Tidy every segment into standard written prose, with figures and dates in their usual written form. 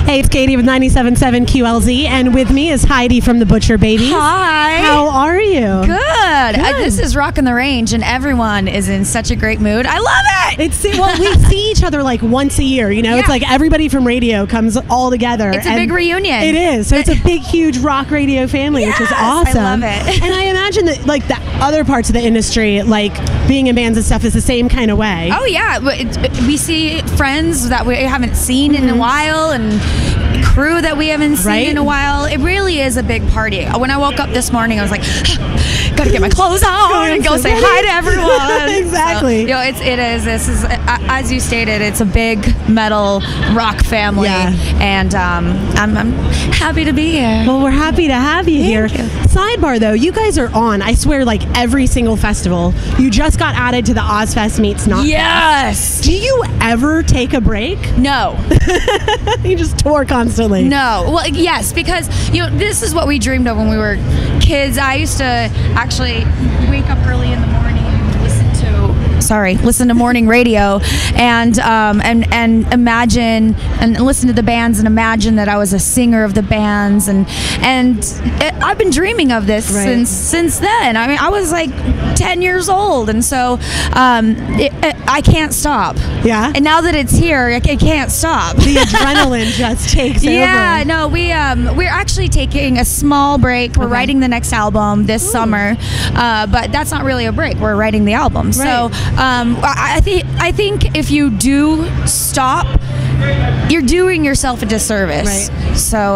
Hey, it's Katie with 97.7 QLZ, and with me is Heidi from the Butcher Babies. Hi. How are you? Good. This is Rockin' the Range, and everyone is in such a great mood. I love it. Well, we see each other like once a year. You know, It's like everybody from radio comes all together. It's a big reunion. It is. So it's a big, huge rock radio family, which is awesome. I love it. And I imagine that like the other parts of the industry, like being in bands and stuff, is the same kind of way. Oh yeah, we see friends that we haven't seen in a while, and crew that we haven't seen in a while. It really is a big party. When I woke up this morning, I was like, gotta get my clothes on and go say hi to everyone. Exactly. So, this is as you stated, it's a big metal rock family, and I'm happy to be here. Well, we're happy to have you here. Sidebar though, you guys are on, I swear, like every single festival. You just got added to the Ozfest Meets Not. Yes. Do you ever take a break? No. You just tour constantly. No. Well, yes, because this is what we dreamed of when we were kids. I used to actually wake up early in the morning and listen to morning radio and imagine and listen to the bands and imagine that I was a singer of the bands, and I've been dreaming of this since then. I mean, I was like 10 years old, and so I can't stop. Yeah. And now that it's here, I can't stop. The adrenaline just takes over. Yeah. No, we're actually taking a small break. We're writing the next album this summer, but that's not really a break. We're writing the album. So I think if you do stop, you're doing yourself a disservice. Right. So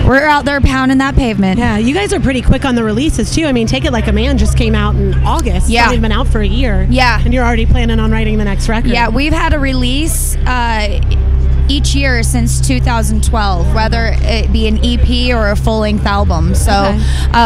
we're out there pounding that pavement. Yeah, you guys are pretty quick on the releases too. I mean, Take It Like a Man just came out in August. Yeah. It's only been out for a year. Yeah. And you're already planning on writing the next record. Yeah, we've had a release each year since 2012, whether it be an EP or a full-length album. So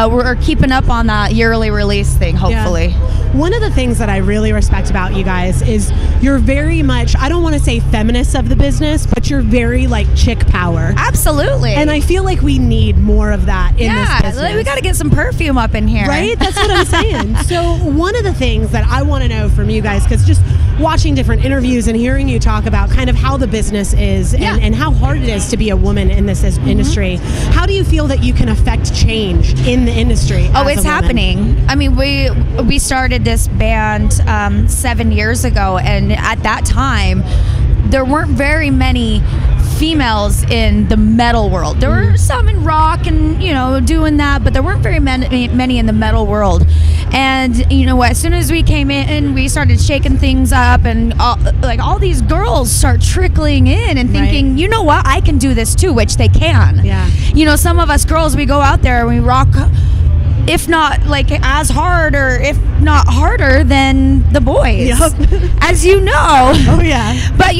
we're keeping up on that yearly release thing, hopefully. Yeah. One of the things that I really respect about you guys is you're very much, I don't want to say feminists of the business, but you're very like chick power. Absolutely. And I feel like we need more of that in this business. Yeah, we got to get some perfume up in here. Right? That's what I'm saying. So one of the things that I want to know from you guys, because just watching different interviews and hearing you talk about kind of how the business is and how hard it is to be a woman in this industry, how do you feel that you can affect change in the industry? Oh, it's happening. I mean, we started this band 7 years ago, and at that time there weren't very many females in the metal world. There were some in rock and doing that, but there weren't very many in the metal world. And as soon as we came in, we started shaking things up, and all these girls start trickling in and thinking, you know what, I can do this too, which they can. Yeah. Some of us girls, we go out there and we rock, if not like as hard or if not harder than the boys. As you know. Oh yeah. But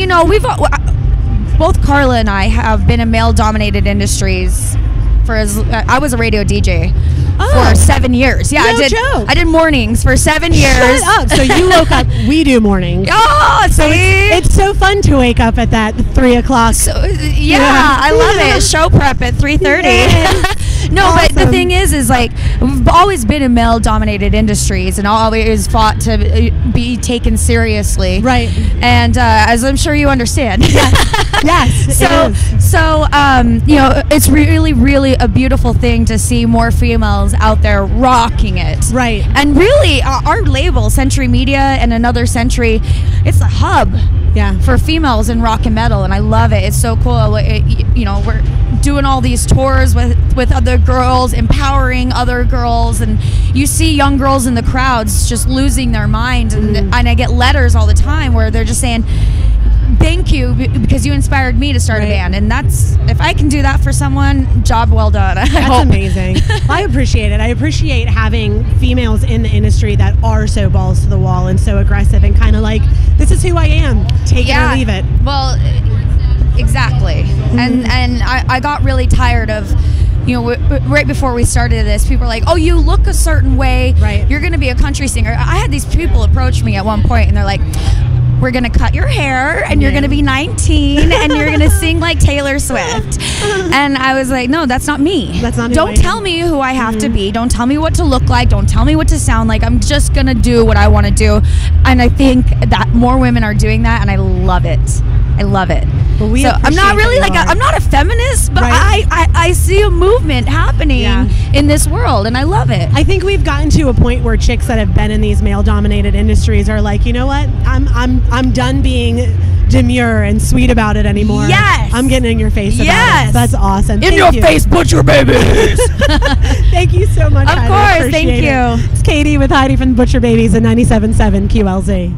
both Carla and I have been in male-dominated industries I was a radio DJ for 7 years. Yeah, I did mornings for 7 years. Shut up. So you woke up, we do mornings. Oh, so it's so fun to wake up at that 3 o'clock. So, I love it. Show prep at 3:30. No, awesome. But the thing is like we've always been in male-dominated industries and always fought to be taken seriously. Right. And as I'm sure you understand. Yes. So it's really, really a beautiful thing to see more females out there rocking it. Right. And really, our label, Century Media and Another Century, it's a hub. For females in rock and metal, and I love it. It's so cool. We're doing all these tours with other girls, empowering other girls, and you see young girls in the crowds just losing their mind. And I get letters all the time where they're just saying, thank you because you inspired me to start a band, and that's, if I can do that for someone, job well done. That's amazing. I appreciate it. I appreciate having females in the industry that are so balls to the wall and so aggressive and kind of like, this is who I am, take it or leave it. Well, exactly. And I got really tired of, right before we started this, people were like, oh, you look a certain way, you're going to be a country singer. I had these people approach me at one point and they're like, we're going to cut your hair and you're going to be 19 and you're going to sing like Taylor Swift. And I was like, no, that's not me. That's not Don't tell me who I have to be. Don't tell me what to look like. Don't tell me what to sound like. I'm just going to do what I want to do. And I think that more women are doing that, and I love it. I love it. Well, we so I'm not really like I'm not a feminist, but Right. I see a movement happening in this world, and I love it. I think we've gotten to a point where chicks that have been in these male-dominated industries are like, you know what? I'm done being demure and sweet about it anymore. Yes. I'm getting in your face about it. That's awesome. In your face, butcher babies. Thank you so much, Of Heidi. course, Appreciate thank it. you. It's Katie with Heidi from Butcher Babies at 97.7 QLZ.